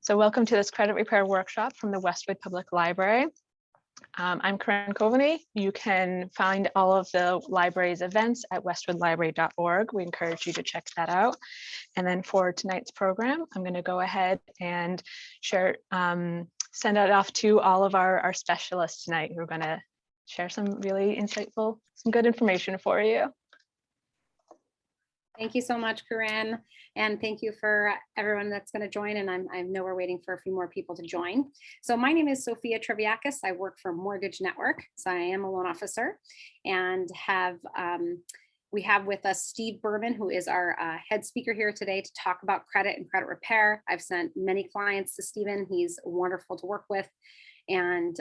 So welcome to this credit repair workshop from the Westwood Public Library. I'm Corinne Coveney. You can find all of the library's events at westwoodlibrary.org. We encourage you to check that out. And then for tonight's program, I'm going to go ahead and share, send it off to all of our specialists tonight who are going to share some really insightful, some good information for you. Thank you so much, Corinne. And thank you for everyone that's going to join. And I know we're waiting for a few more people to join. So my name is Sophia Treviakis. I work for Mortgage Network. So I am a loan officer and we have with us Steve Berman, who is our head speaker here today to talk about credit and credit repair. I've sent many clients to Stephen. He's wonderful to work with. And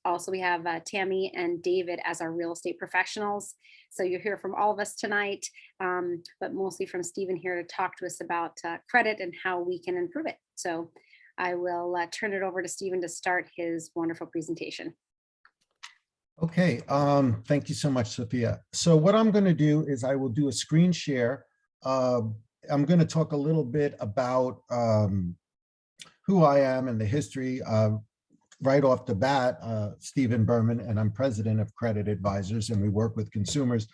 also we have Tammy and David as our real estate professionals. So you'll hear from all of us tonight, but mostly from Stephen here to talk to us about credit and how we can improve it. So I will turn it over to Stephen to start his wonderful presentation. Okay, thank you so much, Sophia. So what I'm going to do is I will do a screen share. I'm going to talk a little bit about who I am and the history. Right off the bat, Stephen Berman, and I'm president of Credit Advisors, and we work with consumers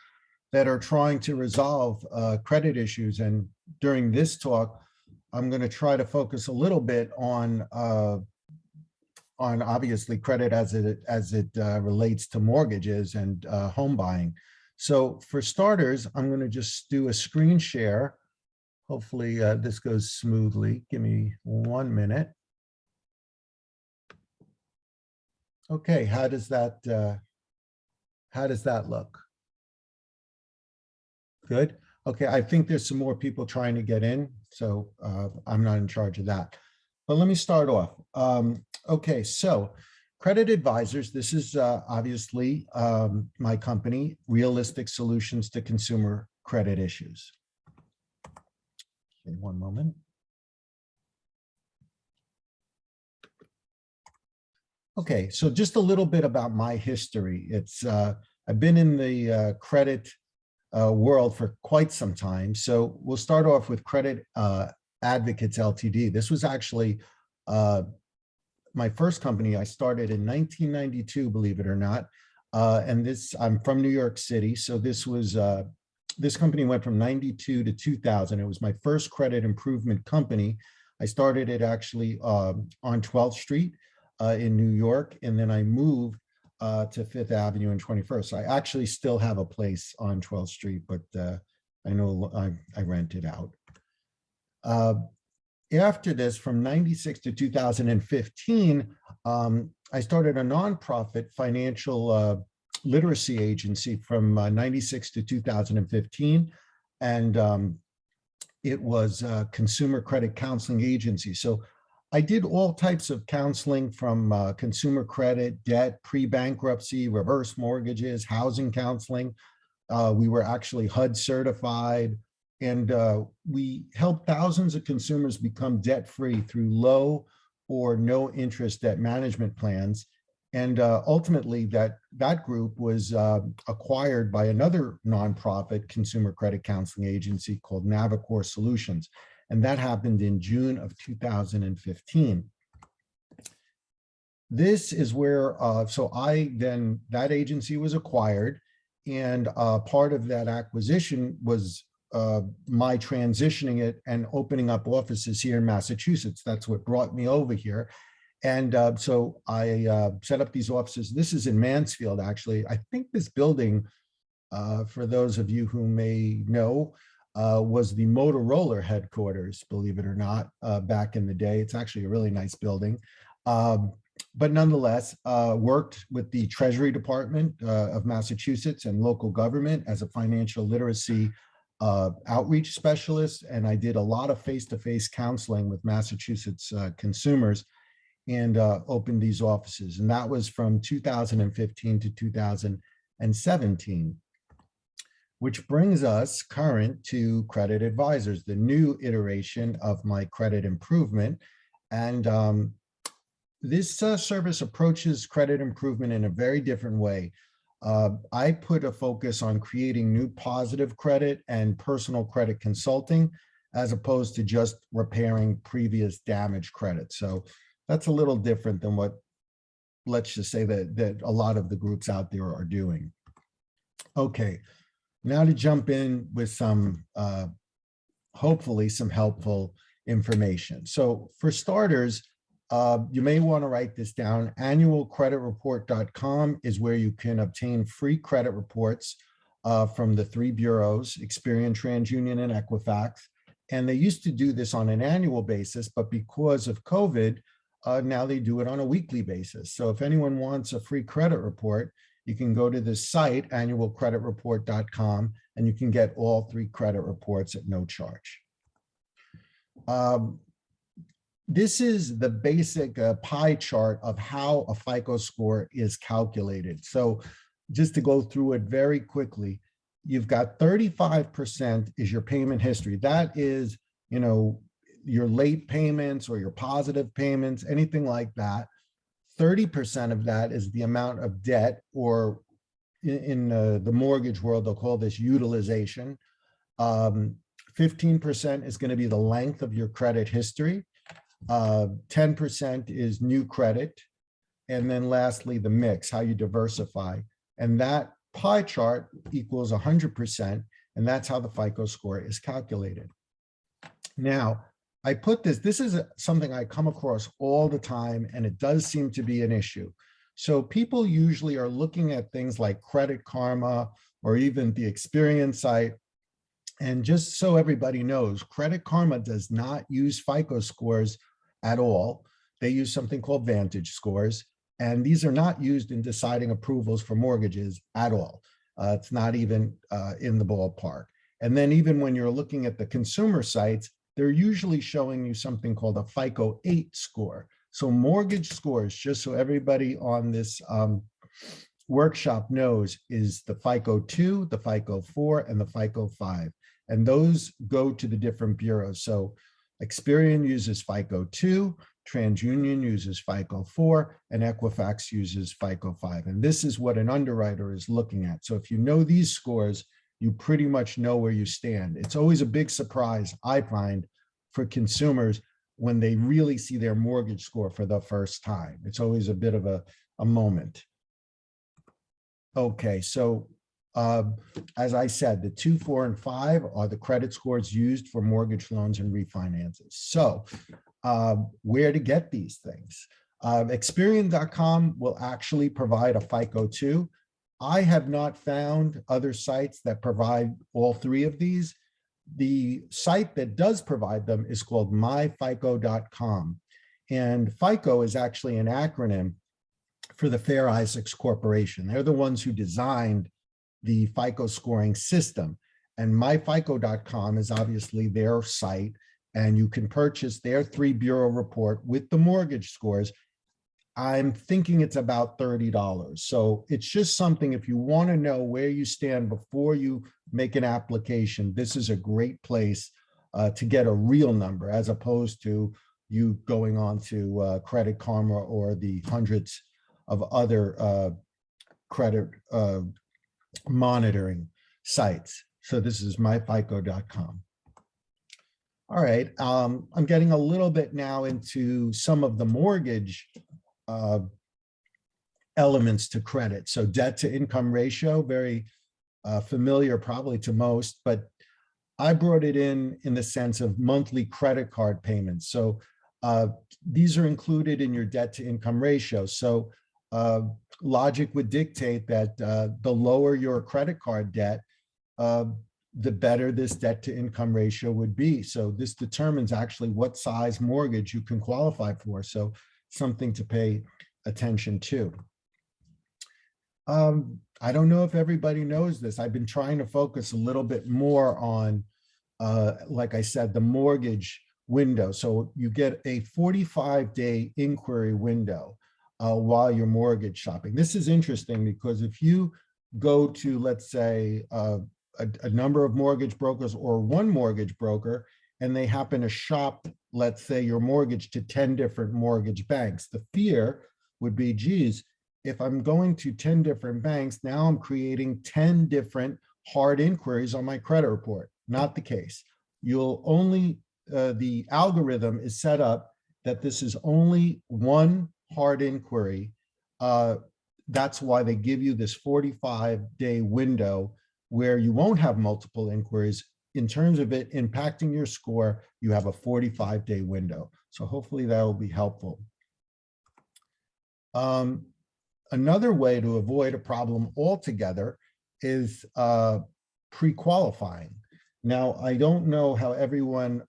that are trying to resolve credit issues. And during this talk, I'm going to try to focus a little bit on obviously credit as it relates to mortgages and home buying. So for starters, I'm going to just do a screen share. Hopefully this goes smoothly. Give me 1 minute. Okay, how does that look? Good. Okay, I think there's some more people trying to get in, so I'm not in charge of that. But let me start off. Okay, so Credit Advisors, this is obviously my company, Realistic Solutions to Consumer Credit Issues. Okay, 1 moment. Okay, so just a little bit about my history. It's I've been in the credit world for quite some time. So we'll start off with Credit Advocates Ltd. This was actually my first company. I started in 1992, believe it or not. And I'm from New York City. So this was this company went from 92 to 2000. It was my first credit improvement company. I started it actually on 12th Street. In New York, and then I moved to Fifth Avenue and 21st. So I actually still have a place on 12th Street, but I know I rent it out. After this, from 96 to 2015, I started a nonprofit financial literacy agency from 96 to 2015, and it was a consumer credit counseling agency. So I did all types of counseling from consumer credit, debt, pre-bankruptcy, reverse mortgages, housing counseling. We were actually HUD certified, and we helped thousands of consumers become debt-free through low or no interest debt management plans. And ultimately, that group was acquired by another nonprofit consumer credit counseling agency called Navicor Solutions. And that happened in June of 2015. This is where, that agency was acquired, and part of that acquisition was my transitioning it and opening up offices here in Massachusetts. That's what brought me over here. And so I set up these offices. This is in Mansfield, actually. I think this building, for those of you who may know, was the Motorola headquarters, believe it or not, back in the day. It's actually a really nice building. But nonetheless, worked with the Treasury Department of Massachusetts and local government as a financial literacy outreach specialist. And I did a lot of face-to-face counseling with Massachusetts consumers and opened these offices. And that was from 2015 to 2017. Which brings us current to Credit Advisors, the new iteration of my credit improvement. And this service approaches credit improvement in a very different way. I put a focus on creating new positive credit and personal credit consulting as opposed to just repairing previous damaged credit. So that's a little different than what, let's just say that a lot of the groups out there are doing. Okay, now to jump in with some, hopefully some helpful information. So for starters, you may want to write this down. Annualcreditreport.com is where you can obtain free credit reports from the three bureaus, Experian, TransUnion, and Equifax. And they used to do this on an annual basis, but because of COVID, now they do it on a weekly basis. So if anyone wants a free credit report, you can go to the site, annualcreditreport.com, and you can get all three credit reports at no charge. This is the basic pie chart of how a FICO score is calculated. So just to go through it very quickly, you've got 35% is your payment history. That is, you know, your late payments or your positive payments, anything like that. 30% of that is the amount of debt, or in the mortgage world, they'll call this utilization. 15% is going to be the length of your credit history. 10% is new credit. And then lastly, the mix, how you diversify. And that pie chart equals 100%. And that's how the FICO score is calculated. Now, I put this is something I come across all the time, and it does seem to be an issue. So people usually are looking at things like Credit Karma or even the Experian site. And just so everybody knows, Credit Karma does not use FICO scores at all. They use something called Vantage scores, and these are not used in deciding approvals for mortgages at all. It's not even in the ballpark. And then even when you're looking at the consumer sites, they're usually showing you something called a FICO 8 score. So mortgage scores, just so everybody on this workshop knows, is the FICO 2, the FICO 4, and the FICO 5. And those go to the different bureaus. So Experian uses FICO 2, TransUnion uses FICO 4, and Equifax uses FICO 5. And this is what an underwriter is looking at. So if you know these scores, you pretty much know where you stand. It's always a big surprise, I find, for consumers when they really see their mortgage score for the first time. It's always a bit of a moment. Okay, so as I said, the 2, 4, and 5 are the credit scores used for mortgage loans and refinances. So where to get these things? Experian.com will actually provide a FICO 2. I have not found other sites that provide all three of these. The site that does provide them is called myfico.com. And FICO is actually an acronym for the Fair Isaacs Corporation. They're the ones who designed the FICO scoring system. And myfico.com is obviously their site, and you can purchase their 3-bureau report with the mortgage scores. I'm thinking it's about $30. So it's just something, if you want to know where you stand before you make an application, this is a great place to get a real number, as opposed to you going on to Credit Karma or the hundreds of other credit monitoring sites. So this is myfico.com. All right, I'm getting a little bit now into some of the mortgage elements to credit. So debt to income ratio, very familiar probably to most, but I brought it in the sense of monthly credit card payments. So these are included in your debt to income ratio. So logic would dictate that the lower your credit card debt, the better this debt to income ratio would be. So this determines actually what size mortgage you can qualify for. So something to pay attention to. I don't know if everybody knows this. I've been trying to focus a little bit more on, like I said, the mortgage window. So you get a 45-day inquiry window while you're mortgage shopping. This is interesting because if you go to, let's say, a number of mortgage brokers or one mortgage broker, and they happen to shop, let's say, your mortgage to 10 different mortgage banks, the fear would be, geez, if I'm going to 10 different banks, now I'm creating 10 different hard inquiries on my credit report. Not the case. you'll only, the algorithm is set up that this is only one hard inquiry. That's why they give you this 45-day window where you won't have multiple inquiries. In terms of it impacting your score, you have a 45-day window. So hopefully that will be helpful. Another way to avoid a problem altogether is pre-qualifying. Now, I don't know how everyone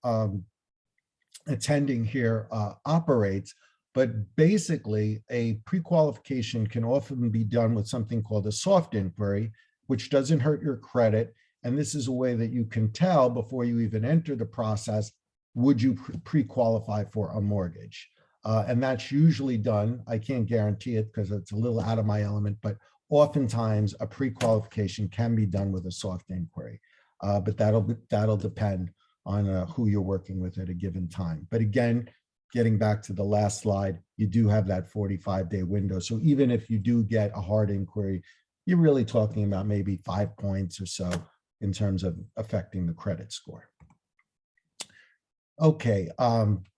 attending here operates, but basically a pre-qualification can often be done with something called a soft inquiry, which doesn't hurt your credit. And this is a way that you can tell before you even enter the process, would you pre-qualify for a mortgage? And that's usually done. I can't guarantee it because it's a little out of my element, but oftentimes a pre-qualification can be done with a soft inquiry. But that'll depend on who you're working with at a given time. But again, getting back to the last slide, you do have that 45-day window. So even if you do get a hard inquiry, you're really talking about maybe 5 points or so in terms of affecting the credit score. Okay,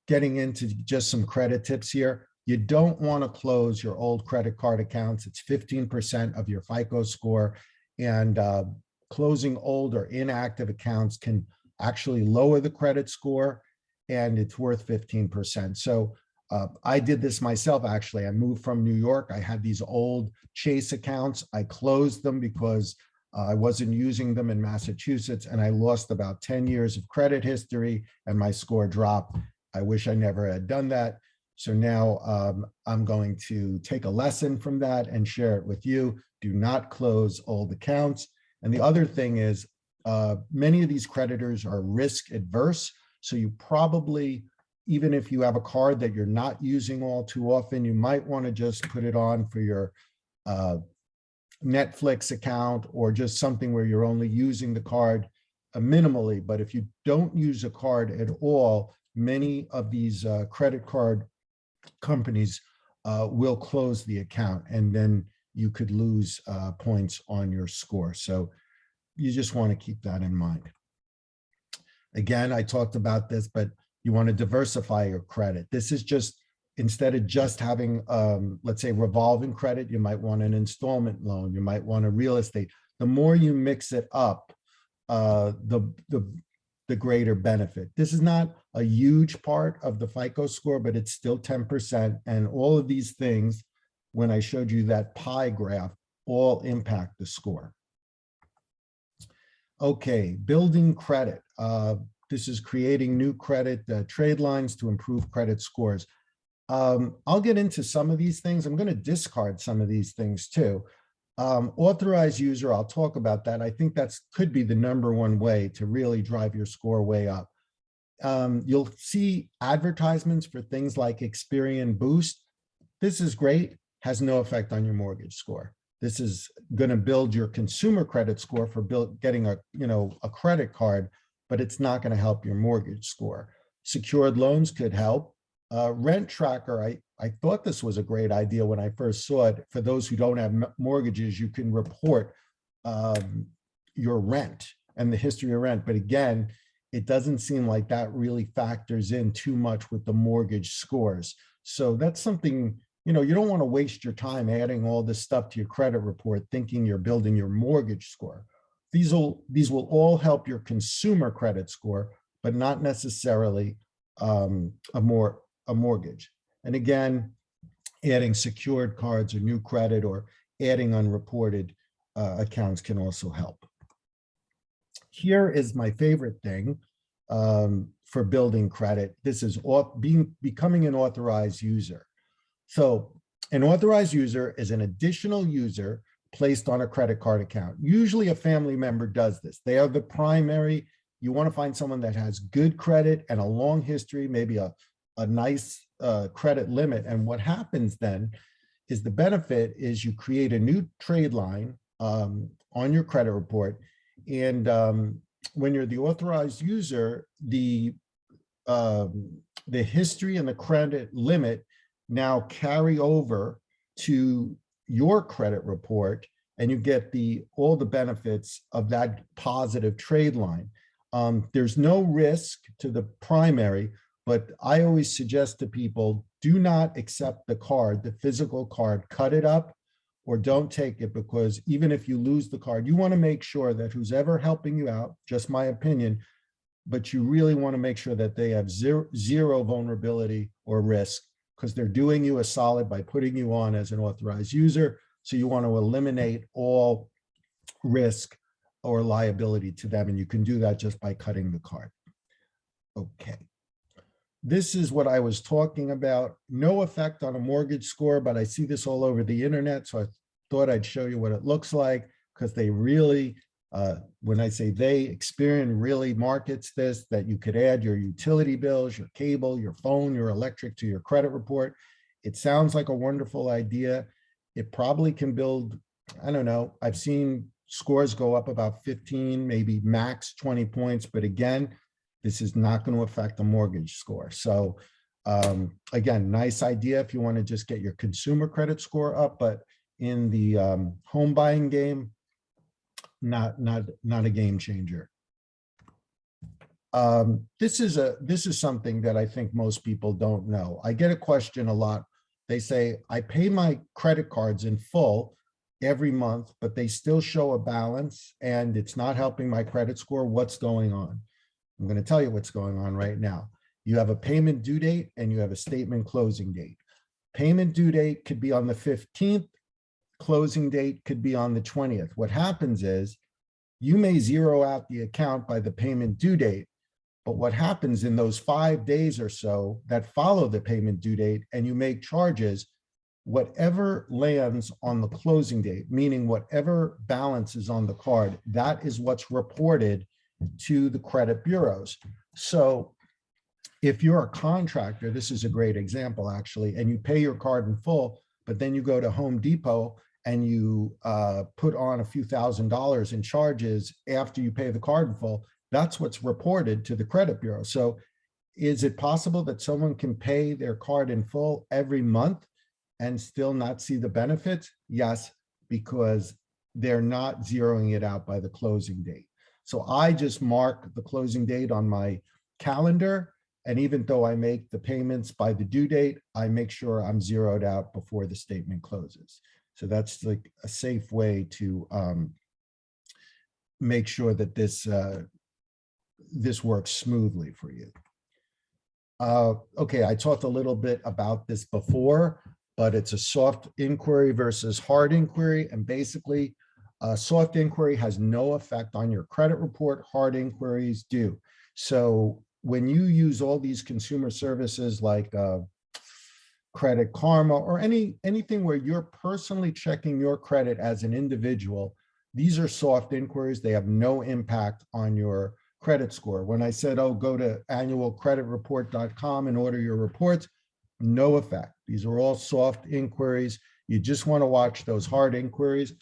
getting into just some credit tips here. You don't want to close your old credit card accounts. It's 15% of your FICO score, and closing old or inactive accounts can actually lower the credit score, and it's worth 15%. So I did this myself, actually. I moved from New York. I had these old Chase accounts. I closed them because I wasn't using them in Massachusetts, and I lost about 10 years of credit history, and my score dropped. I wish I never had done that. So now I'm going to take a lesson from that and share it with you. Do not close old accounts. And the other thing is, many of these creditors are risk adverse. So you probably, even if you have a card that you're not using all too often, you might want to just put it on for your Netflix account, or just something where you're only using the card minimally. But if you don't use a card at all, many of these credit card companies will close the account, and then you could lose points on your score. So you just want to keep that in mind. Again, I talked about this, but you want to diversify your credit. This is just, instead of just having, let's say, revolving credit, you might want an installment loan, you might want a real estate. The more you mix it up, the greater benefit. This is not a huge part of the FICO score, but it's still 10%. And all of these things, when I showed you that pie graph, all impact the score. Okay, building credit. This is creating new credit trade lines to improve credit scores. I'll get into some of these things. I'm going to discard some of these things too. Authorized user, I'll talk about that. I think that's could be the #1 way to really drive your score way up. You'll see advertisements for things like Experian Boost. This is great, has no effect on your mortgage score. This is going to build your consumer credit score for getting a credit card, but it's not going to help your mortgage score. Secured loans could help. Rent tracker, I thought this was a great idea when I first saw it. For those who don't have mortgages, you can report your rent and the history of rent. But again, it doesn't seem like that really factors in too much with the mortgage scores. So that's something, you don't want to waste your time adding all this stuff to your credit report thinking you're building your mortgage score. These will all help your consumer credit score, but not necessarily a mortgage. And again, adding secured cards or new credit or adding unreported accounts can also help. Here is my favorite thing for building credit. This is becoming an authorized user. So an authorized user is an additional user placed on a credit card account. Usually a family member does this. They are the primary. You want to find someone that has good credit and a long history, maybe a nice credit limit. And what happens then is the benefit is you create a new trade line on your credit report. And when you're the authorized user, the history and the credit limit now carry over to your credit report, and you get all the benefits of that positive trade line. There's no risk to the primary, but I always suggest to people, do not accept the card, the physical card, cut it up or don't take it, because even if you lose the card, you want to make sure that who's ever helping you out, just my opinion, but you really want to make sure that they have zero vulnerability or risk, because they're doing you a solid by putting you on as an authorized user. So you want to eliminate all risk or liability to them. And you can do that just by cutting the card. Okay. This is what I was talking about. No effect on a mortgage score, but I see this all over the internet. So I thought I'd show you what it looks like, because they really, when I say they, Experian really markets this, that you could add your utility bills, your cable, your phone, your electric to your credit report. It sounds like a wonderful idea. It probably can build, I don't know, I've seen scores go up about 15, maybe max 20 points. But again, this is not going to affect the mortgage score. So again, nice idea if you want to just get your consumer credit score up, but in the home buying game, not a game changer. This is something that I think most people don't know. I get a question a lot. They say, I pay my credit cards in full every month, but they still show a balance and it's not helping my credit score. What's going on? I'm going to tell you what's going on right now. You have a payment due date and you have a statement closing date. Payment due date could be on the 15th. Closing date could be on the 20th. What happens is you may zero out the account by the payment due date, but what happens in those 5 days or so that follow the payment due date and you make charges, whatever lands on the closing date, meaning whatever balance is on the card, that is what's reported to the credit bureaus. So if you're a contractor, this is a great example actually, and you pay your card in full, but then you go to Home Depot and you put on a few $1,000s in charges after you pay the card in full, that's what's reported to the credit bureau. So is it possible that someone can pay their card in full every month and still not see the benefits? Yes, because they're not zeroing it out by the closing date. So I just mark the closing date on my calendar. And even though I make the payments by the due date, I make sure I'm zeroed out before the statement closes. So that's like a safe way to make sure that this works smoothly for you. Okay, I talked a little bit about this before, but it's a soft inquiry versus hard inquiry. And basically, soft inquiry has no effect on your credit report. Hard inquiries do. So when you use all these consumer services like Credit Karma or anything where you're personally checking your credit as an individual, these are soft inquiries. They have no impact on your credit score. When I said, oh, go to annualcreditreport.com and order your reports, no effect. These are all soft inquiries. You just want to watch those hard inquiries.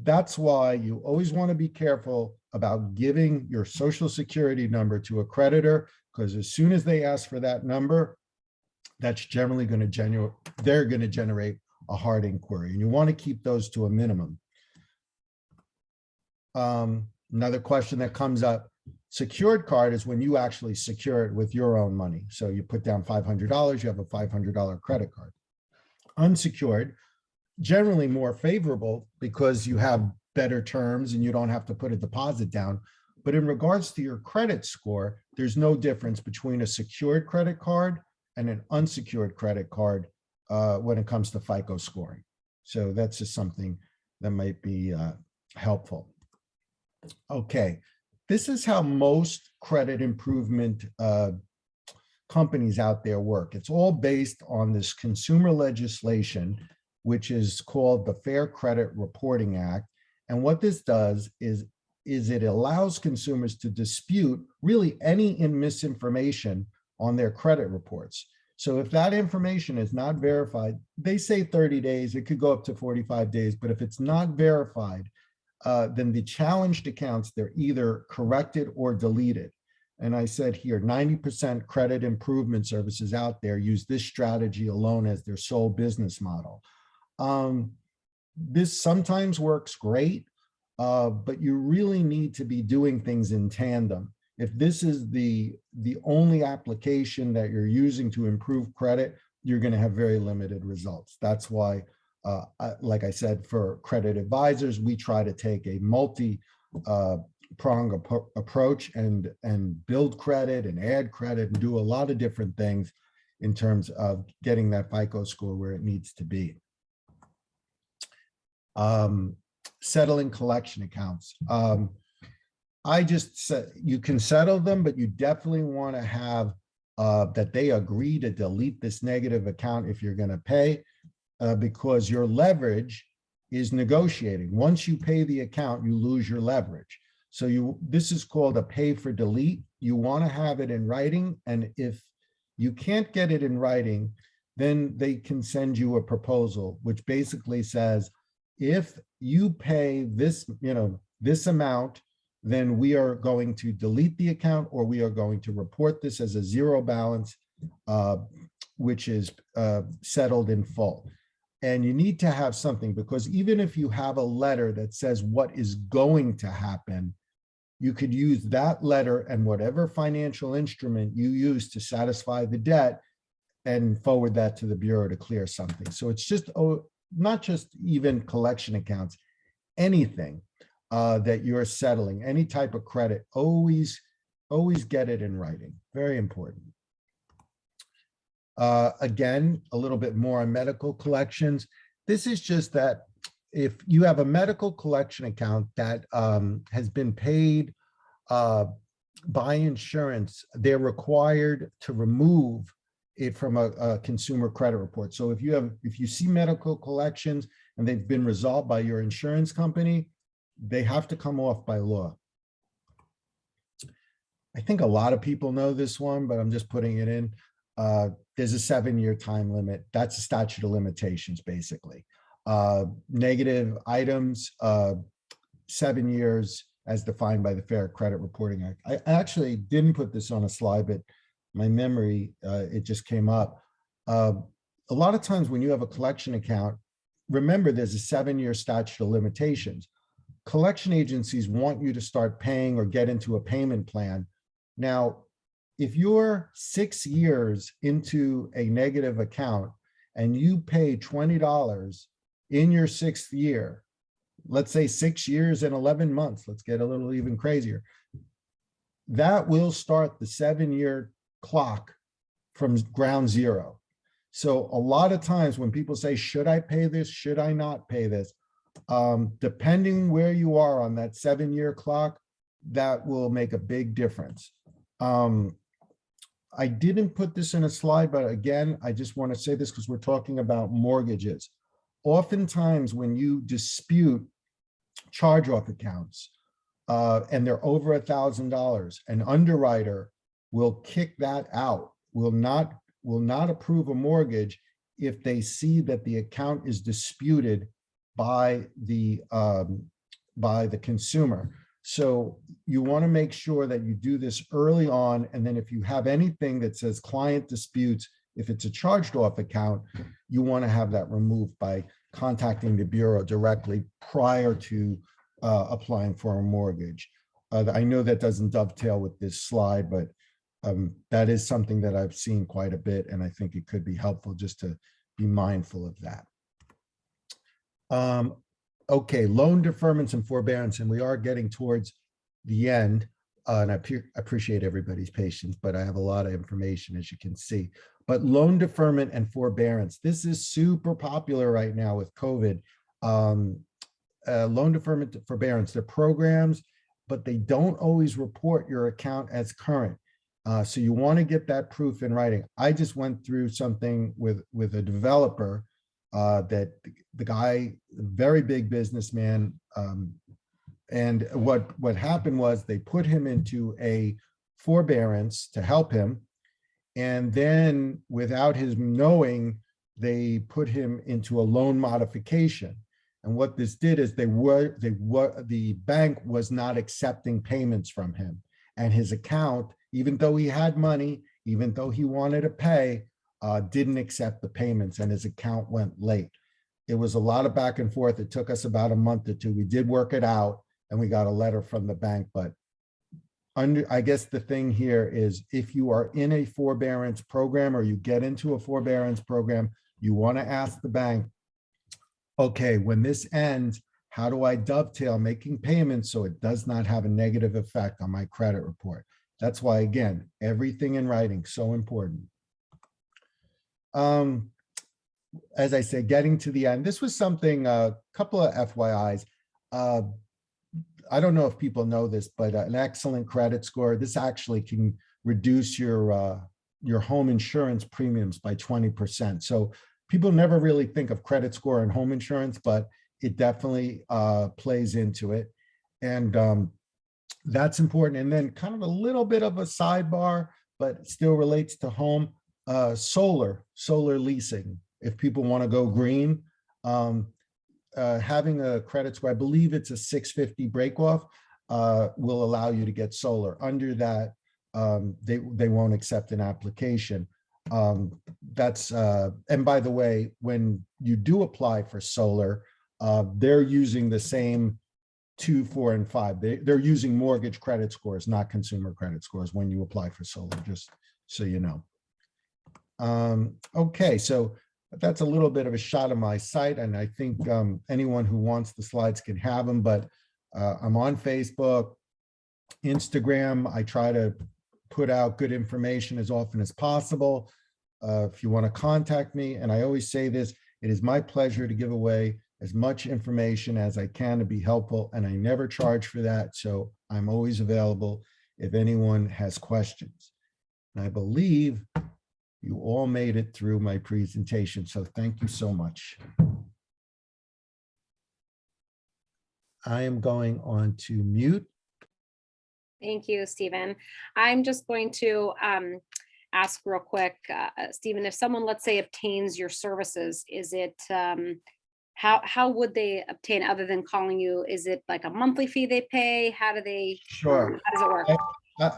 That's why you always want to be careful about giving your social security number to a creditor, because as soon as they ask for that number, that's generally going to generate a hard inquiry. And you want to keep those to a minimum. Another question that comes up, secured card is when you actually secure it with your own money. So you put down $500, you have a $500 credit card. Unsecured, generally more favorable because you have better terms and you don't have to put a deposit down. But in regards to your credit score, there's no difference between a secured credit card and an unsecured credit card when it comes to FICO scoring. So that's just something that might be helpful. Okay, this is how most credit improvement companies out there work. It's all based on this consumer legislation, which is called the Fair Credit Reporting Act. And what this does is it allows consumers to dispute really any misinformation on their credit reports. So if that information is not verified, they say 30 days, it could go up to 45 days, but if it's not verified, then the challenged accounts, they're either corrected or deleted. And I said here, 90% credit improvement services out there use this strategy alone as their sole business model. This sometimes works great, but you really need to be doing things in tandem. If this is the only application that you're using to improve credit, you're going to have very limited results. That's why, like I said, for credit advisors, we try to take a multi-pronged approach and build credit and add credit and do a lot of different things in terms of getting that FICO score where it needs to be. Settling collection accounts. I just said you can settle them, but you definitely want to have that they agree to delete this negative account if you're going to pay, because your leverage is negotiating. Once you pay the account, you lose your leverage. So this is called a pay for delete. You want to have it in writing, and if you can't get it in writing, then they can send you a proposal, which basically says, if you pay this, this amount, then we are going to delete the account, or we are going to report this as a zero balance, which is settled in full. And you need to have something, because even if you have a letter that says what is going to happen, you could use that letter and whatever financial instrument you use to satisfy the debt and forward that to the bureau to clear something. So it's just not just even collection accounts, anything that you're settling, any type of credit, always get it in writing. Very important. Again, a little bit more on medical collections. This is just that if you have a medical collection account that has been paid by insurance, they're required to remove it from a consumer credit report. So if you see medical collections and they've been resolved by your insurance company, they have to come off by law. I think a lot of people know this one, but I'm just putting it in. There's a 7-year time limit. That's a statute of limitations, basically. Negative items, 7 years as defined by the Fair Credit Reporting Act. I actually didn't put this on a slide, but my memory, it just came up. A lot of times when you have a collection account, remember there's a 7-year statute of limitations. Collection agencies want you to start paying or get into a payment plan. Now, if you're 6 years into a negative account and you pay $20 in your 6th year, let's say 6 years and 11 months, let's get a little even crazier, that will start the 7-year clock from ground zero. So a lot of times when people say, should I pay this? Should I not pay this? Depending where you are on that 7-year clock, that will make a big difference. I didn't put this in a slide, but again, I just want to say this because we're talking about mortgages. Oftentimes when you dispute charge-off accounts and they're over $1,000, an underwriter will kick that out, will not approve a mortgage if they see that the account is disputed by the consumer. So you want to make sure that you do this early on, and then if you have anything that says client disputes, if it's a charged off account, you want to have that removed by contacting the bureau directly prior to applying for a mortgage. I know that doesn't dovetail with this slide, but that is something that I've seen quite a bit, and I think it could be helpful just to be mindful of that. Okay, loan deferments and forbearance, and we are getting towards the end, and I appreciate everybody's patience, but I have a lot of information, as you can see. But loan deferment and forbearance, this is super popular right now with COVID. Loan deferment, forbearance, they're programs, but they don't always report your account as current. So you want to get that proof in writing. I just went through something with a developer that the guy, very big businessman, and what happened was they put him into a forbearance to help him, and then without his knowing, they put him into a loan modification. And what this did is the bank was not accepting payments from him, and his account, even though he had money, even though he wanted to pay, didn't accept the payments, and his account went late. It was a lot of back and forth. It took us about a month or two. We did work it out, and we got a letter from the bank, but I guess the thing here is if you are in a forbearance program or you get into a forbearance program, you want to ask the bank, okay, when this ends, how do I dovetail making payments so it does not have a negative effect on my credit report? That's why, again, everything in writing, so important. As I said, getting to the end, this was something, a couple of FYIs. I don't know if people know this, but an excellent credit score, this actually can reduce your home insurance premiums by 20%. So people never really think of credit score and home insurance, but it definitely plays into it. And that's important. And then kind of a little bit of a sidebar, but still relates to home, solar leasing. If people want to go green, having a credit score, I believe it's a 650 break off, will allow you to get solar. Under that, they won't accept an application. And by the way, when you do apply for solar, they're using the same 2, 4, and 5. They're using mortgage credit scores, not consumer credit scores when you apply for solar, just so you know. Okay, so that's a little bit of a shot of my site, and I think anyone who wants the slides can have them, but I'm on Facebook, Instagram. I try to put out good information as often as possible. If you want to contact me, and I always say this, it is my pleasure to give away as much information as I can to be helpful, and I never charge for that, so I'm always available if anyone has questions. And I believe you all made it through my presentation, so thank you so much. I am going on to mute. Thank you, Stephen. I'm just going to ask real quick, Stephen, if someone, let's say, obtains your services, is it, how would they obtain other than calling you? Is it like a monthly fee they pay? How do they, Sure. how does it work?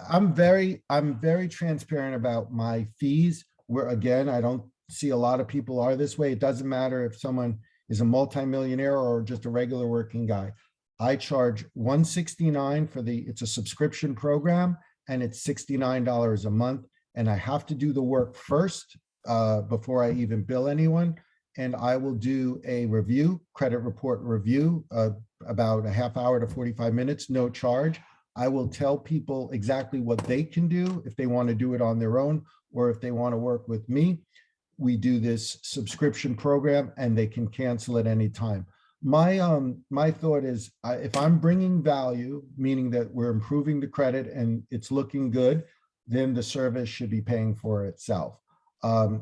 I'm very transparent about my fees. Where again, I don't see a lot of people are this way. It doesn't matter if someone is a multimillionaire or just a regular working guy. I charge $169 for it's a subscription program, and it's $69 a month. And I have to do the work first before I even bill anyone. And I will do a review, credit report review, about a half hour to 45 minutes, no charge. I will tell people exactly what they can do if they want to do it on their own, or if they want to work with me. We do this subscription program, and they can cancel at any time. My thought is, if I'm bringing value, meaning that we're improving the credit and it's looking good, then the service should be paying for itself.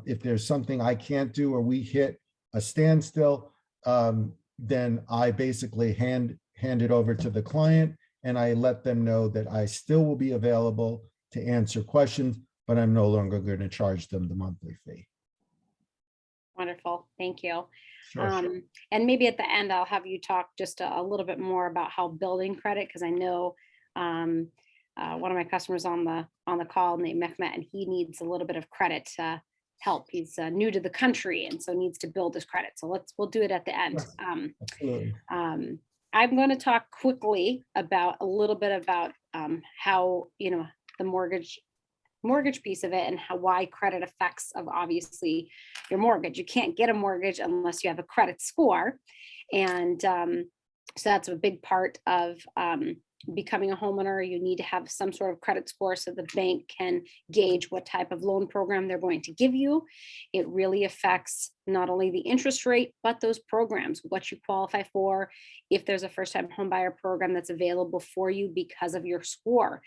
If there's something I can't do or we hit a standstill, then I basically hand it over to the client, and I let them know that I still will be available to answer questions, but I'm no longer going to charge them the monthly fee. Wonderful, thank you. Sure. And maybe at the end, I'll have you talk just a little bit more about how building credit, because I know one of my customers on the call named Mehmet, and he needs a little bit of credit help. He's new to the country, and so needs to build his credit. So we'll do it at the end. Absolutely. I'm going to talk quickly about a little bit about how, the mortgage piece of it, and why credit affects of obviously your mortgage. You can't get a mortgage unless you have a credit score. And so that's a big part of becoming a homeowner. You need to have some sort of credit score so the bank can gauge what type of loan program they're going to give you. It really affects not only the interest rate, but those programs, what you qualify for, if there's a first-time homebuyer program that's available for you because of your score.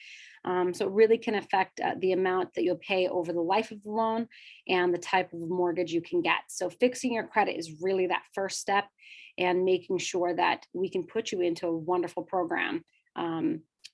So it really can affect the amount that you'll pay over the life of the loan and the type of mortgage you can get. So fixing your credit is really that first step, and making sure that we can put you into a wonderful program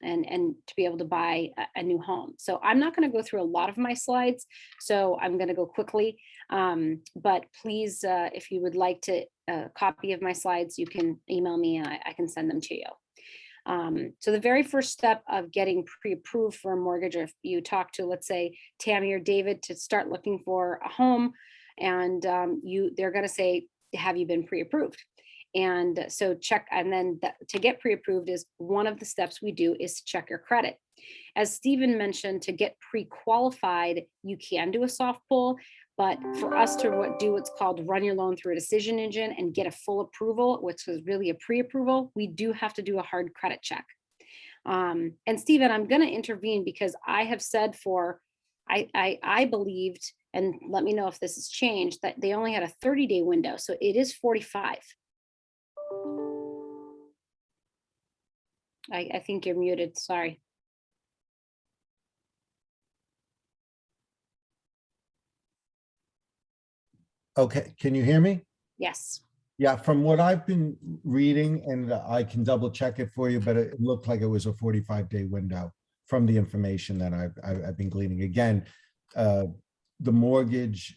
and to be able to buy a new home. So I'm not going to go through a lot of my slides, so I'm going to go quickly. But please, if you would like to a copy of my slides, you can email me and I can send them to you. So the very first step of getting pre-approved for a mortgage, or if you talk to, let's say, Tammy or David to start looking for a home, and they're going to say, have you been pre-approved? And so check, and then to get pre-approved is one of the steps we do is to check your credit. As Stephen mentioned, to get pre-qualified, you can do a soft pull, but for us to do what's called run your loan through a decision engine and get a full approval, which is really a pre-approval, we do have to do a hard credit check. And Stephen, I'm going to intervene because I have said I believed, and let me know if this has changed, that they only had a 30-day window. So it is 45. I think you're muted. Sorry. Okay, can you hear me? Yes. Yeah, from what I've been reading, and I can double check it for you, but it looked like it was a 45-day window from the information that I've been gleaning. Again, the mortgage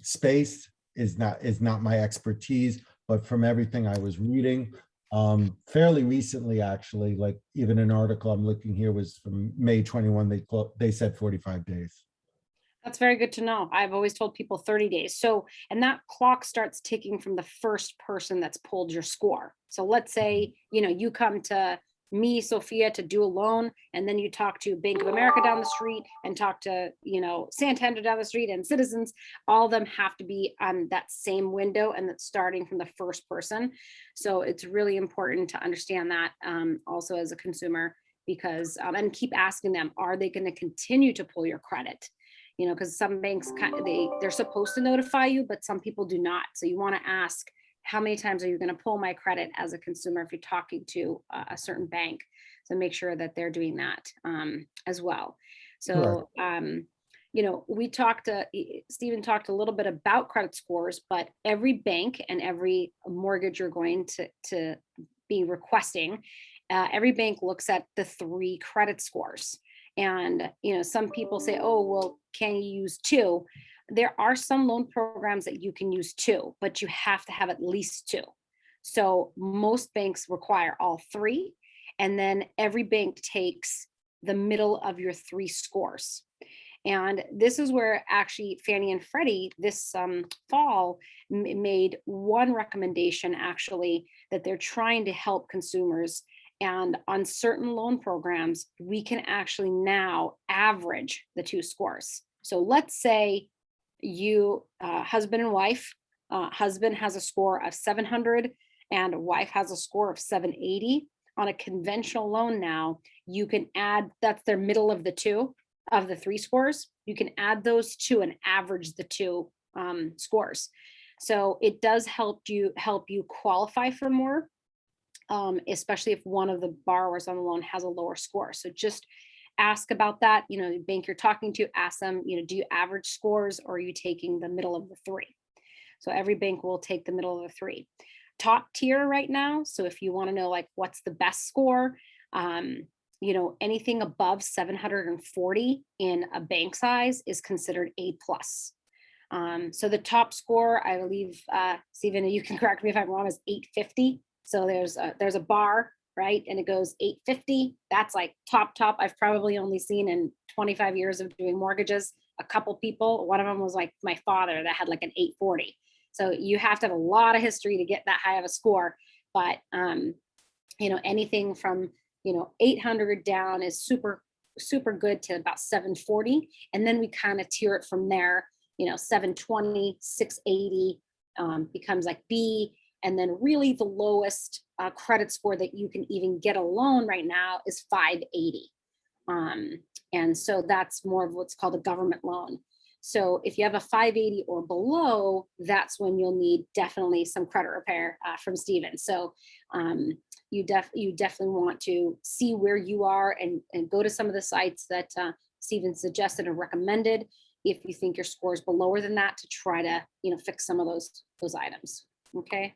space is not my expertise, but from everything I was reading, fairly recently, actually, like even an article I'm looking here was from May 21, they said 45 days. That's very good to know. I've always told people 30 days. So, and that clock starts ticking from the first person that's pulled your score. So let's say, you come to me, Sophia, to do a loan, and then you talk to Bank of America down the street and talk to, Santander down the street and Citizens. All of them have to be on that same window, and that's starting from the first person. So it's really important to understand that also as a consumer, because, and keep asking them, are they going to continue to pull your credit? Because some banks, they're supposed to notify you, but some people do not. So you want to ask, how many times are you going to pull my credit as a consumer if you're talking to a certain bank? So make sure that they're doing that as well. So, Stephen talked a little bit about credit scores, but every bank and every mortgage you're going to be requesting, every bank looks at the 3 credit scores. And, some people say, oh, well, can you use 2? There are some loan programs that you can use 2, but you have to have at least 2. So most banks require all 3. And then every bank takes the middle of your 3 scores. And this is where actually Fannie and Freddie this fall made one recommendation, actually, that they're trying to help consumers. And on certain loan programs, we can actually now average the 2 scores. So let's say you, husband and wife, husband has a score of 700 and wife has a score of 780. On a conventional loan now, you can add, that's their middle of the 2 of the 3 scores. You can add those 2 and average the 2 scores. So it does help you qualify for more. Especially if one of the borrowers on the loan has a lower score. So just ask about that. The bank you're talking to, ask them, do you average scores, or are you taking the middle of the 3? So every bank will take the middle of the 3. Top tier right now. So if you want to know like what's the best score, anything above 740 in a bank size is considered A+. So the top score, I believe, Stephen, you can correct me if I'm wrong, is 850. So there's a bar, right? And it goes 850. That's like top. I've probably only seen in 25 years of doing mortgages, a couple people. One of them was like my father that had like an 840. So you have to have a lot of history to get that high of a score. But, anything from, 800 down is super, super good to about 740. And then we kind of tier it from there, 720, 680 becomes like B. And then really the lowest credit score that you can even get a loan right now is 580. And so that's more of what's called a government loan. So if you have a 580 or below, that's when you'll need definitely some credit repair from Stephen. So you definitely want to see where you are and go to some of the sites that Stephen suggested and recommended if you think your score is below than that, to try to fix some of those items. Okay.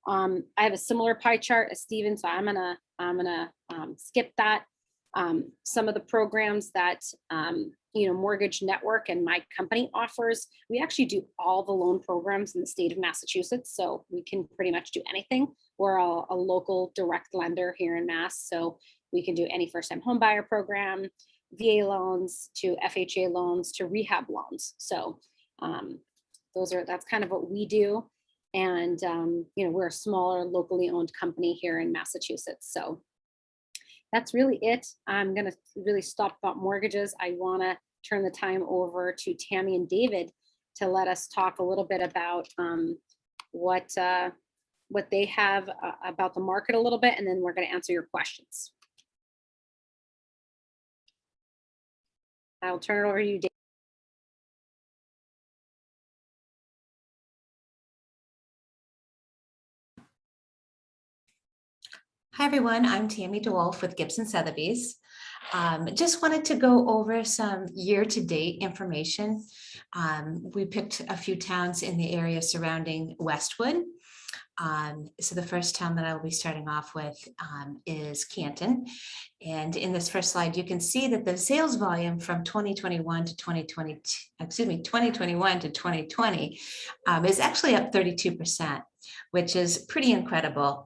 I have a similar pie chart as Stephen, so I'm gonna skip that. Some of the programs that Mortgage Network and my company offers, we actually do all the loan programs in the state of Massachusetts, so we can pretty much do anything. We're a local direct lender here in Mass, so we can do any first-time home buyer program, VA loans to FHA loans to rehab loans. So that's kind of what we do. And, we're a smaller locally owned company here in Massachusetts. So that's really it. I'm going to really stop about mortgages. I want to turn the time over to Tammy and David to let us talk a little bit about what they have about the market a little bit, and then we're going to answer your questions. I'll turn it over to you, David. Hi, everyone. I'm Tammy DeWolf with Gibson Sotheby's. Just wanted to go over some year-to-date information. We picked a few towns in the area surrounding Westwood. So the first town that I will be starting off with is Canton. And in this first slide, you can see that the sales volume from 2021 to 2020 is actually up 32%, which is pretty incredible.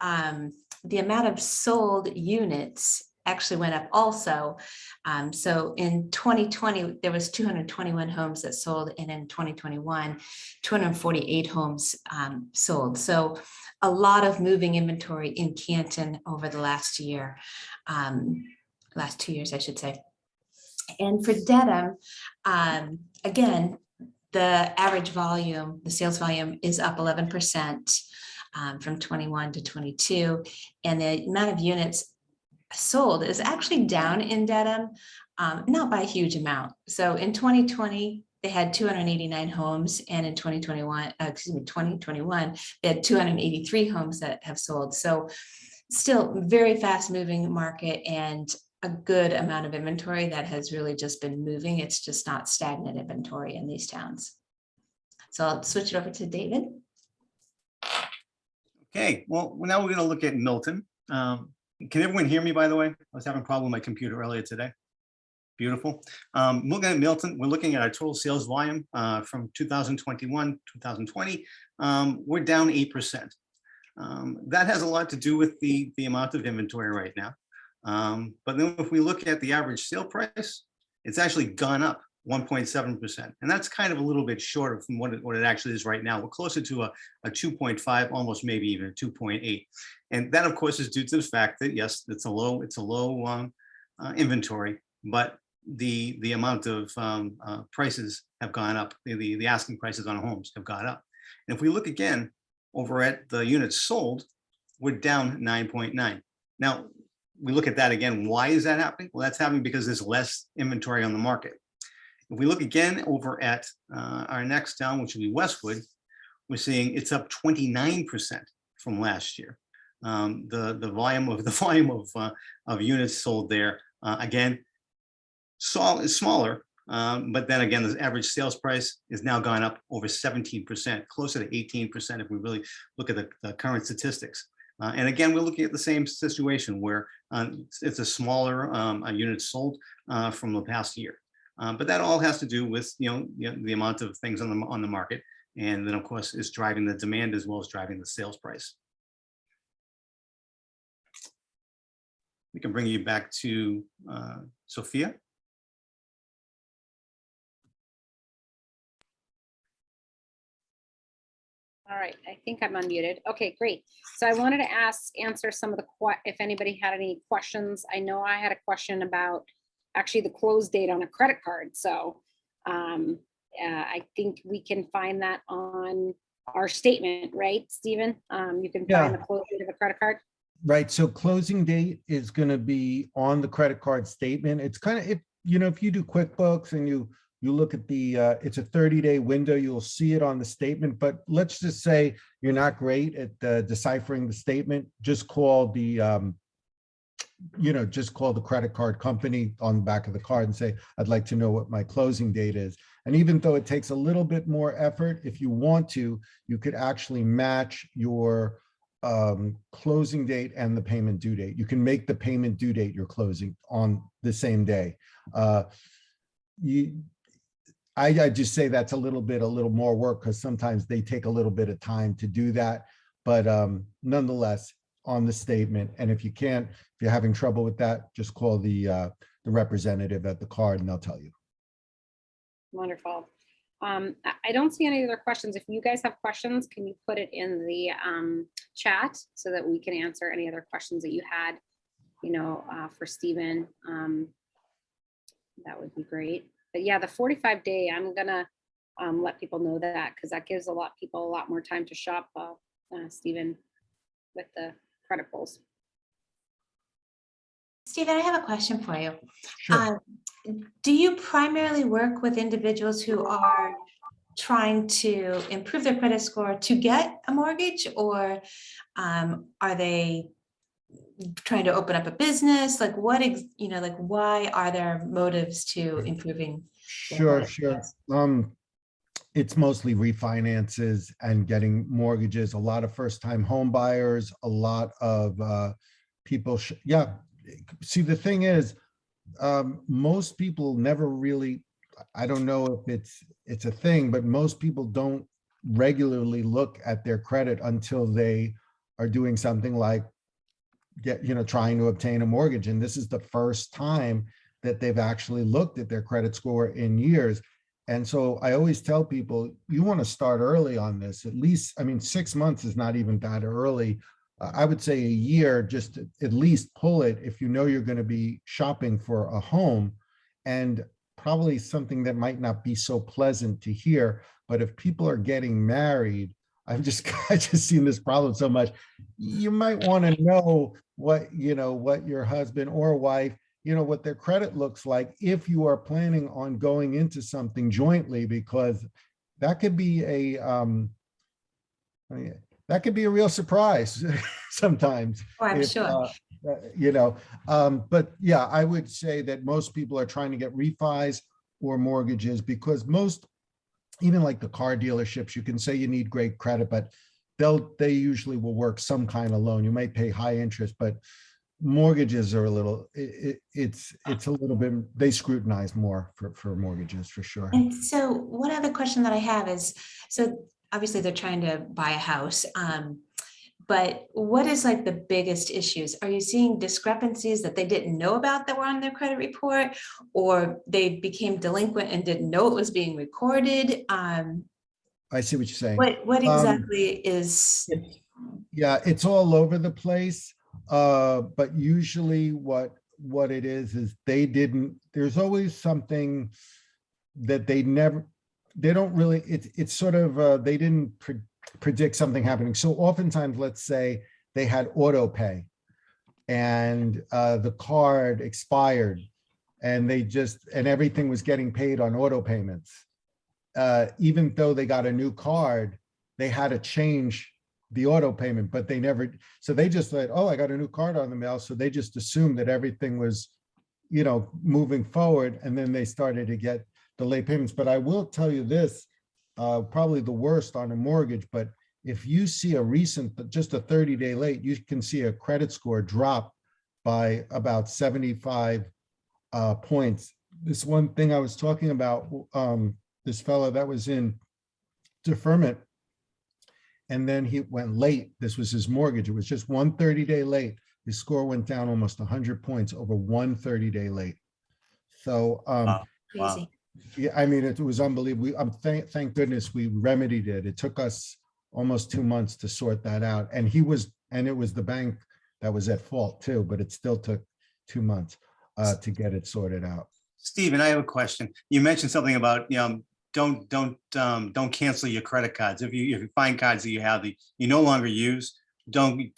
The amount of sold units actually went up also. So in 2020, there was 221 homes that sold, and in 2021, 248 homes sold. So a lot of moving inventory in Canton over the last year, last 2 years, I should say. And for Dedham, again, the average volume, the sales volume is up 11%. From 21 to 22, and the amount of units sold is actually down in Dedham, not by a huge amount. So in 2020, they had 289 homes, and in 2021, they had 283 homes that have sold. So still very fast moving market and a good amount of inventory that has really just been moving. It's just not stagnant inventory in these towns. So I'll switch it over to David. Okay, well, now we're going to look at Milton. Can everyone hear me, by the way? I was having a problem with my computer earlier today. Beautiful. Looking at Milton, we're looking at our total sales volume from 2021, 2020. We're down 8%. That has a lot to do with the amount of inventory right now. But then if we look at the average sale price, it's actually gone up 1.7%. And that's kind of a little bit short from what it actually is right now. We're closer to a 2.5, almost maybe even a 2.8. And that, of course, is due to the fact that, yes, it's a low inventory, but the amount of prices have gone up. The asking prices on homes have gone up. And if we look again over at the units sold, we're down 9.9. Now, we look at that again. Why is that happening? Well, that's happening because there's less inventory on the market. If we look again over at our next town, which would be Westwood, we're seeing it's up 29% from last year. The volume of units sold there, again, is smaller, but then again, the average sales price is now gone up over 17%, closer to 18% if we really look at the current statistics. And again, we're looking at the same situation where it's a smaller units sold from the past year. But that all has to do with the amount of things on the market, and then of course is driving the demand as well as driving the sales price. We can bring you back to Sophia. All right, I think I'm unmuted. Okay, great. So I wanted to answer some of the if anybody had any questions. I know I had a question about actually the close date on a credit card. So I think we can find that on our statement, right, Stephen? You can find the close date of a credit card. Right. So closing date is going to be on the credit card statement. It's kind of, if you do QuickBooks and you look at the, it's a 30-day window, you'll see it on the statement. But let's just say you're not great at deciphering the statement. Just call the, just call the credit card company on the back of the card and say, I'd like to know what my closing date is. And even though it takes a little bit more effort, if you want to, you could actually match your closing date and the payment due date. You can make the payment due date your closing on the same day. I just say that's a little more work because sometimes they take a little bit of time to do that. But nonetheless, on the statement. And if you're having trouble with that, just call the representative at the card and they'll tell you. Wonderful. I don't see any other questions. If you guys have questions, can you put it in the chat so that we can answer any other questions that you had, for Stephen? That would be great. But yeah, the 45-day, I'm gonna let people know that, because that gives people a lot more time to shop, Stephen, with the credit pulls. Stephen, I have a question for you. Sure. Do you primarily work with individuals who are trying to improve their credit score to get a mortgage, or are they trying to open up a business? Like why are there motives to improving? their Sure, credit sure. scores? It's mostly refinances and getting mortgages, a lot of first-time home buyers, a lot of people. Yeah. See, the thing is, most people never really, I don't know if it's a thing, but most people don't regularly look at their credit until they are doing something like trying to obtain a mortgage. And this is the first time that they've actually looked at their credit score in years. And so I always tell people, you want to start early on this, at least, 6 months is not even that early. I would say a year, just to at least pull it if you know you're going to be shopping for a home, and probably something that might not be so pleasant to hear. But if people are getting married, I just seen this problem so much. You might want to know what your husband or wife, what their credit looks like if you are planning on going into something jointly, because that could be a real surprise sometimes. Oh, I'm if, sure. But yeah, I would say that most people are trying to get refis or mortgages, because even like the car dealerships, you can say you need great credit, but they usually will work some kind of loan. You might pay high interest, but mortgages are it's a little bit, they scrutinize more for mortgages for sure. And so one other question that I have is, so obviously they're trying to buy a house, but what is like the biggest issues? Are you seeing discrepancies that they didn't know about that were on their credit report, or they became delinquent and didn't know it was being recorded? I see what you're saying. What exactly is? Yeah, it's all over the place. But usually what it is there's always something that they don't really, it's sort of, they didn't predict something happening. So oftentimes, let's say they had auto pay and the card expired, and everything was getting paid on auto payments. Even though they got a new card, they had to change the auto payment, but so they just said, oh, I got a new card on the mail. So they just assumed that everything was, moving forward. And then they started to get delayed payments. But I will tell you this, probably the worst on a mortgage, but if you see just a 30-day late, you can see a credit score drop by about 75 points. This one thing I was talking about, this fellow that was in deferment, and then he went late. This was his mortgage. It was just one 30-day late. His score went down almost 100 points over one 30-day late. So, Crazy. yeah, it was unbelievable. Thank goodness we remedied it. It took us almost 2 months to sort that out. And it was the bank that was at fault too, but it still took 2 months to get it sorted out. Stephen, I have a question. You mentioned something about, don't cancel your credit cards. If you find cards that you have that you no longer use, don't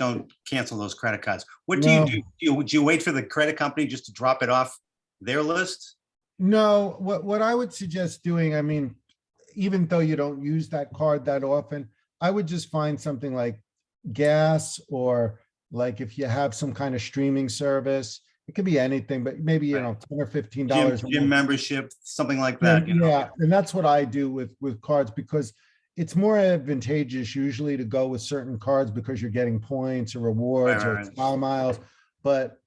cancel those credit cards. What do No. you do? Do you wait for the credit company just to drop it off their list? No, what I would suggest doing, even though you don't use that card that often, I would just find something like gas, or like if you have some kind of streaming service, it could be anything, but maybe, $10 or $15. Gym membership, something like that. Yeah, and that's what I do with cards, because it's more advantageous usually to go with certain cards because you're getting points or rewards or style miles, but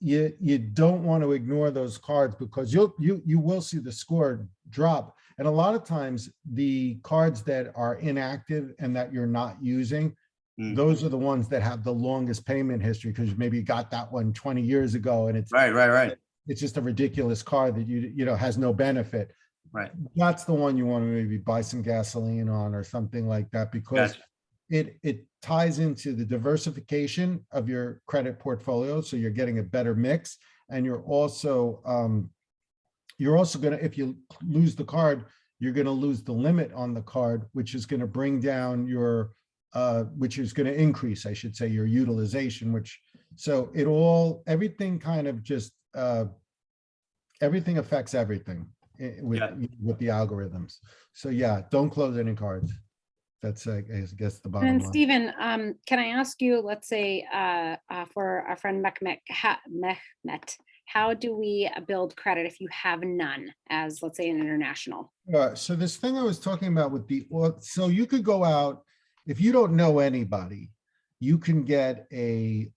you don't want to ignore those cards, because you will see the score drop. And a lot of times the cards that are inactive and that you're not using, those are the ones that have the longest payment history, because maybe you got that one 20 years ago and it's right. It's just a ridiculous card that has no benefit. Right. That's the one you want to maybe buy some gasoline on or something like that, because Gotcha. it ties into the diversification of your credit portfolio. So you're getting a better mix, and you're also gonna, if you lose the card, you're gonna lose the limit on the card, which is gonna bring down your which is gonna increase, I should say, your utilization, which, so everything kind of just everything affects everything with the algorithms. So yeah, don't close any cards. That's I guess the bottom And line. Stephen, can I ask you, let's say for our friend Mehmet, how do we build credit if you have none as, let's say, an international? So this thing I was talking about with so you could go out, if you don't know anybody, you can get a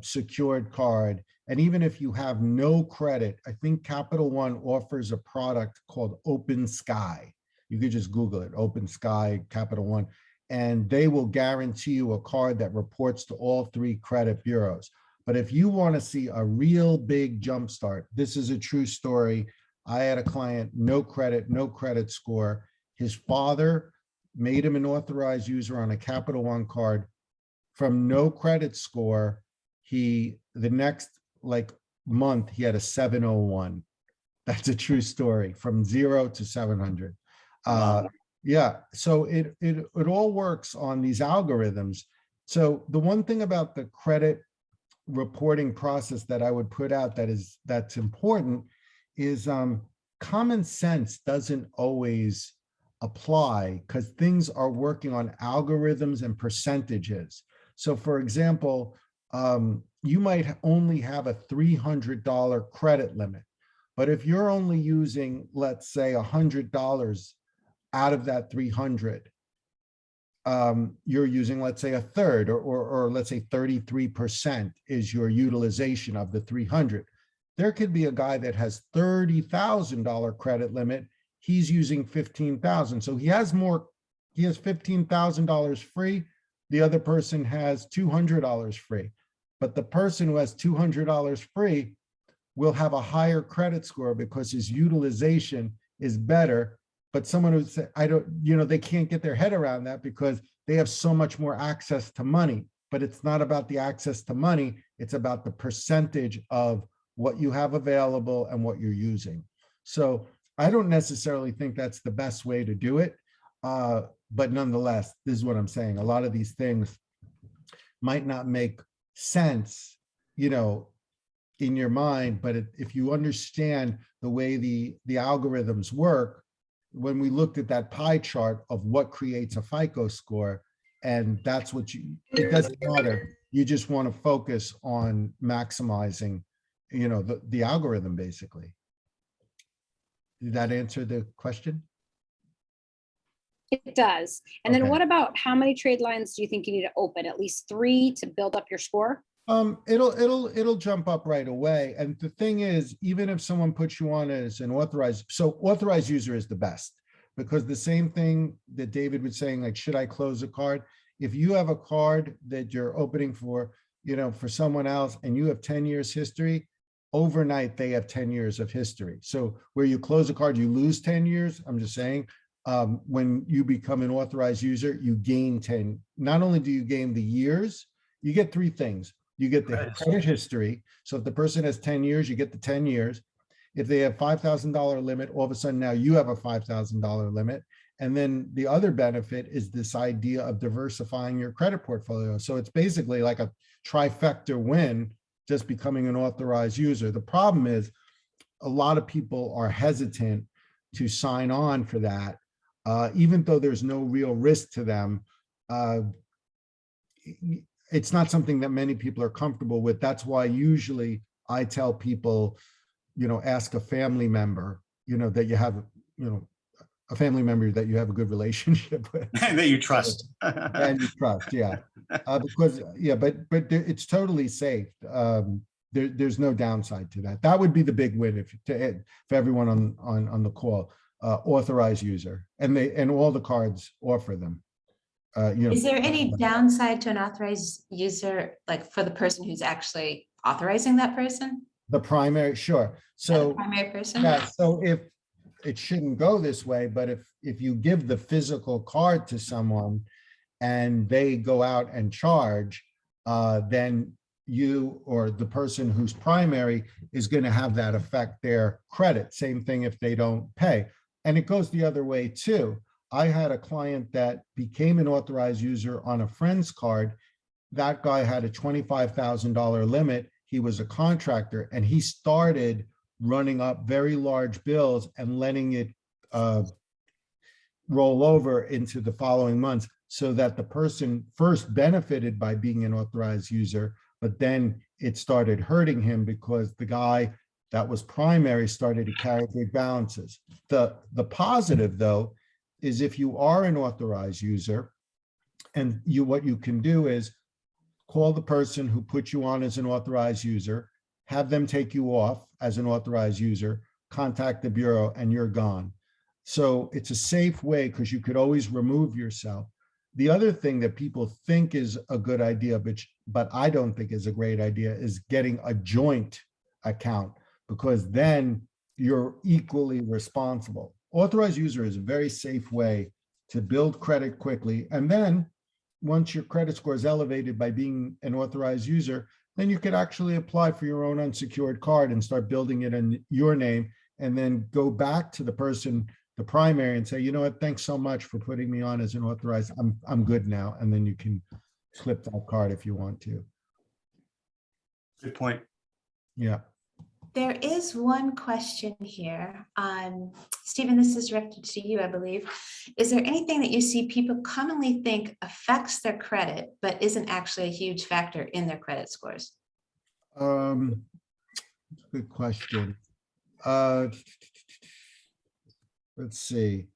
secured card. And even if you have no credit, I think Capital One offers a product called Open Sky. You could just Google it, Open Sky, Capital One, and they will guarantee you a card that reports to all 3 credit bureaus. But if you want to see a real big jumpstart, this is a true story. I had a client, no credit score. His father made him an authorized user on a Capital One card. From no credit score, the next month, he had a 701. That's a true story, from 0 to 700. Wow. Yeah, so it all works on these algorithms. So the one thing about the credit reporting process that I would put out that's important is common sense doesn't always apply, because things are working on algorithms and percentages. So for example, you might only have a $300 credit limit, but if you're only using, let's say, $100 out of that 300, you're using, let's say, a third, or let's say 33% is your utilization of the 300. There could be a guy that has $30,000 credit limit. He's using 15,000. So he has $15,000 free. The other person has $200 free. But the person who has $200 free will have a higher credit score because his utilization is better. But someone who said, they can't get their head around that because they have so much more access to money. But it's not about the access to money. It's about the percentage of what you have available and what you're using. So I don't necessarily think that's the best way to do it. But nonetheless, this is what I'm saying. A lot of these things might not make sense, in your mind, but if you understand the way the algorithms work, when we looked at that pie chart of what creates a FICO score, and that's what it doesn't matter. You just want to focus on maximizing, the algorithm, basically. Did that answer the question? It does. And then Okay. what about how many trade lines do you think you need to open? At least 3 to build up your score? It'll jump up right away. And the thing is, even if someone puts you on as an authorized user is the best, because the same thing that David was saying, like, should I close a card? If you have a card that you're opening for, for someone else, and you have 10 years history, overnight, they have 10 years of history. So where you close a card, you lose 10 years. I'm just saying, when you become an authorized user, you gain 10. Not only do you gain the years, you get 3 things. You get the credit history. So if the person has 10 years, you get the 10 years. If they have $5,000 limit, all of a sudden now you have a $5,000 limit. And then the other benefit is this idea of diversifying your credit portfolio. So it's basically like a trifecta win, just becoming an authorized user. The problem is a lot of people are hesitant to sign on for that, even though there's no real risk to them. It's not something that many people are comfortable with. That's why usually I tell people, ask a family member, that you have, a family member that you have a good relationship with. That you trust. And you trust, yeah. Because, but it's totally safe. There's no downside to that. That would be the big win for everyone on the call, authorized user, and all the cards offer them. Is there any downside to an authorized user, like for the person who's actually authorizing that person? The primary, sure. Yeah, the So primary person? yeah, so it shouldn't go this way, but if you give the physical card to someone and they go out and charge, then you or the person who's primary is going to have that affect their credit. Same thing if they don't pay. And it goes the other way too. I had a client that became an authorized user on a friend's card. That guy had a $25,000 limit. He was a contractor and he started running up very large bills and letting it roll over into the following months, so that the person first benefited by being an authorized user, but then it started hurting him because the guy that was primary started to carry big balances. The positive though is if you are an authorized user, and what you can do is call the person who put you on as an authorized user, have them take you off as an authorized user, contact the bureau, and you're gone. So it's a safe way because you could always remove yourself. The other thing that people think is a good idea, but I don't think is a great idea, is getting a joint account, because then you're equally responsible. Authorized user is a very safe way to build credit quickly. And then once your credit score is elevated by being an authorized user, then you could actually apply for your own unsecured card and start building it in your name, and then go back to the person, the primary, and say, you know what, thanks so much for putting me on as an authorized, I'm good now. And then you can flip that card if you want to. Good point. Yeah. There is one question here. Stephen, this is directed to you, I believe. Is there anything that you see people commonly think affects their credit, but isn't actually a huge factor in their credit scores? Good question. Let's see.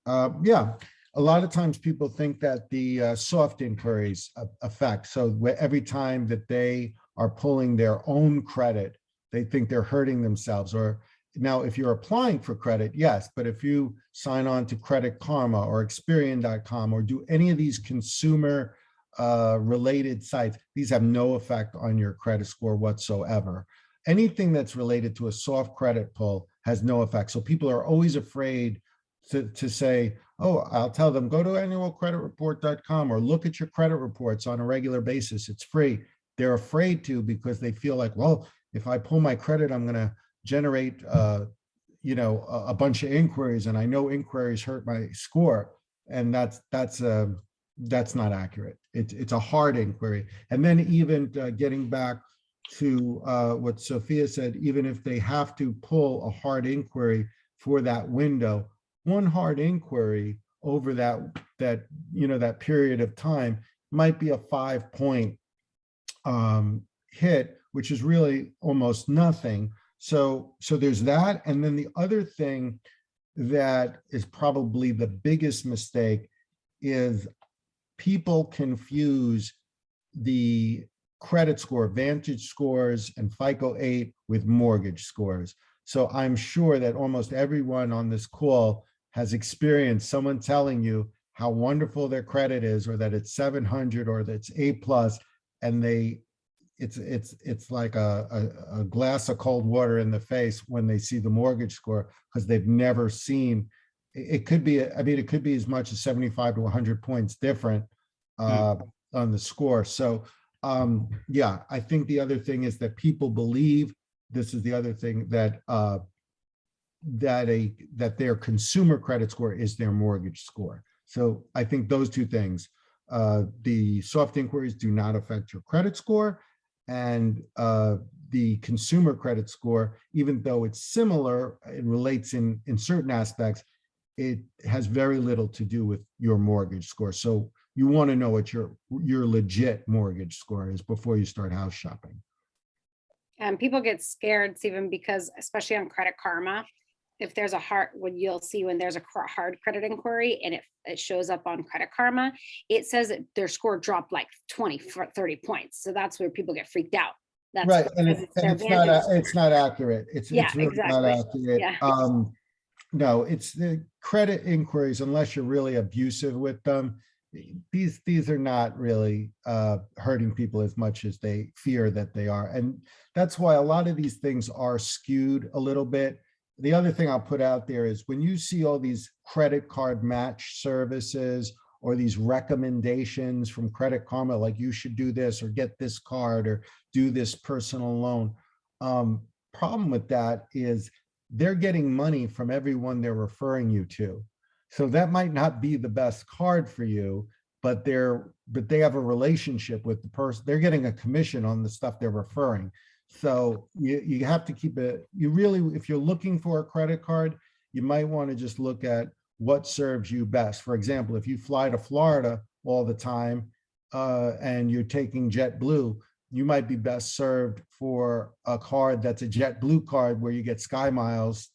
Yeah, a lot of times people think that the soft inquiries affect. So every time that they are pulling their own credit, they think they're hurting themselves. Or now, if you're applying for credit, yes, but if you sign on to Credit Karma or Experian.com or do any of these consumer related sites, these have no effect on your credit score whatsoever. Anything that's related to a soft credit pull has no effect. So people are always afraid to say, oh, I'll tell them, go to annualcreditreport.com or look at your credit reports on a regular basis. It's free. They're afraid to, because they feel like, well, if I pull my credit, I'm going to generate, a bunch of inquiries, and I know inquiries hurt my score, and that's not accurate. It's a hard inquiry. And then even getting back to what Sophia said, even if they have to pull a hard inquiry for that window, one hard inquiry over that period of time might be a 5-point hit, which is really almost nothing. So there's that. And then the other thing that is probably the biggest mistake is people confuse the credit score, Vantage scores and FICO 8 with mortgage scores. So I'm sure that almost everyone on this call has experienced someone telling you how wonderful their credit is, or that it's 700 or that it's A+, and it's like a glass of cold water in the face when they see the mortgage score, because they've never seen. It could be, it could be as much as 75 to 100 points different on the score. So yeah, I think the other thing is that people believe, this is the other thing, that that their consumer credit score is their mortgage score. So I think those two things, the soft inquiries do not affect your credit score, and the consumer credit score, even though it's similar, it relates in certain aspects, it has very little to do with your mortgage score. So you want to know what your legit mortgage score is before you start house shopping. And people get scared, Stephen, because especially on Credit Karma, if there's a hard, when you'll see when there's a hard credit inquiry and it shows up on Credit Karma, it says that their score dropped like 20, 30 points. So that's where people get freaked out. That's right. And it's not accurate. It's really exactly. not accurate. Yeah. No, it's the credit inquiries, unless you're really abusive with them, these are not really hurting people as much as they fear that they are. And that's why a lot of these things are skewed a little bit. the other thing I'll put out there is when you see all these credit card match services or these recommendations from Credit Karma, like you should do this or get this card or do this personal loan. Problem with that is they're getting money from everyone they're referring you to. So that might not be the best card for you, but they have a relationship with the person. They're getting a commission on the stuff they're referring. So you have to keep it, if you're looking for a credit card, you might want to just look at what serves you best. For example, if you fly to Florida all the time and you're taking JetBlue, you might be best served for a card that's a JetBlue card where you get Sky Miles,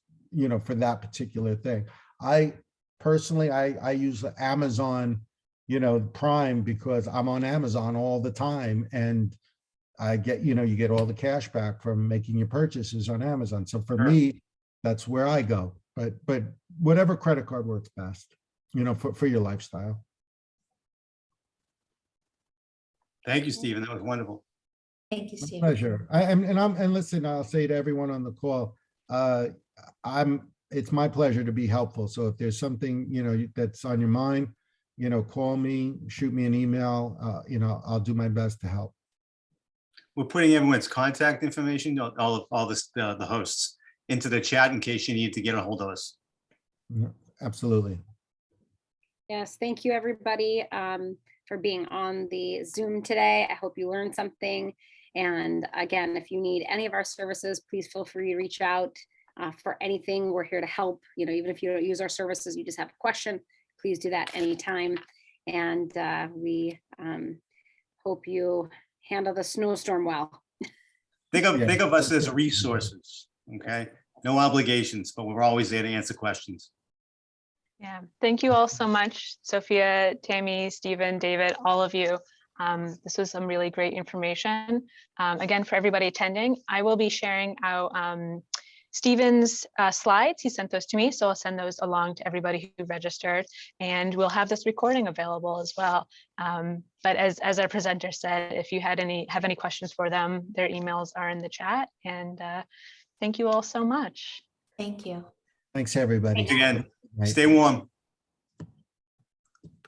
for that particular thing. I personally use Amazon, Prime, because I'm on Amazon all the time, and I get, you get all the cash back from making your purchases on Amazon. So for me, that's where I go. But whatever credit card works best, for your lifestyle. Thank you, Stephen. That was wonderful. Thank you, Steve. Pleasure. And listen, I'll say to everyone on the call, it's my pleasure to be helpful. So if there's something, that's on your mind, call me, shoot me an email, I'll do my best to help. We're putting everyone's contact information, all this, the hosts, into the chat in case you need to get a hold of us. Absolutely. Yes, thank you, everybody, for being on the Zoom today. I hope you learned something. And again, if you need any of our services, please feel free to reach out for anything. We're here to help. Even if you don't use our services, you just have a question, please do that anytime. And we hope you handle the snowstorm well. Think of us as resources, okay? No obligations, but we're always there to answer questions. Yeah, thank you all so much, Sophia, Tammy, Stephen, David, all of you. This was some really great information. Again, for everybody attending, I will be sharing out Stephen's slides. He sent those to me, so I'll send those along to everybody who registered, and we'll have this recording available as well. But as our presenter said, if you have any questions for them, their emails are in the chat. And thank you all so much. Thank you. Thanks, everybody. Thanks again. Right. Stay warm.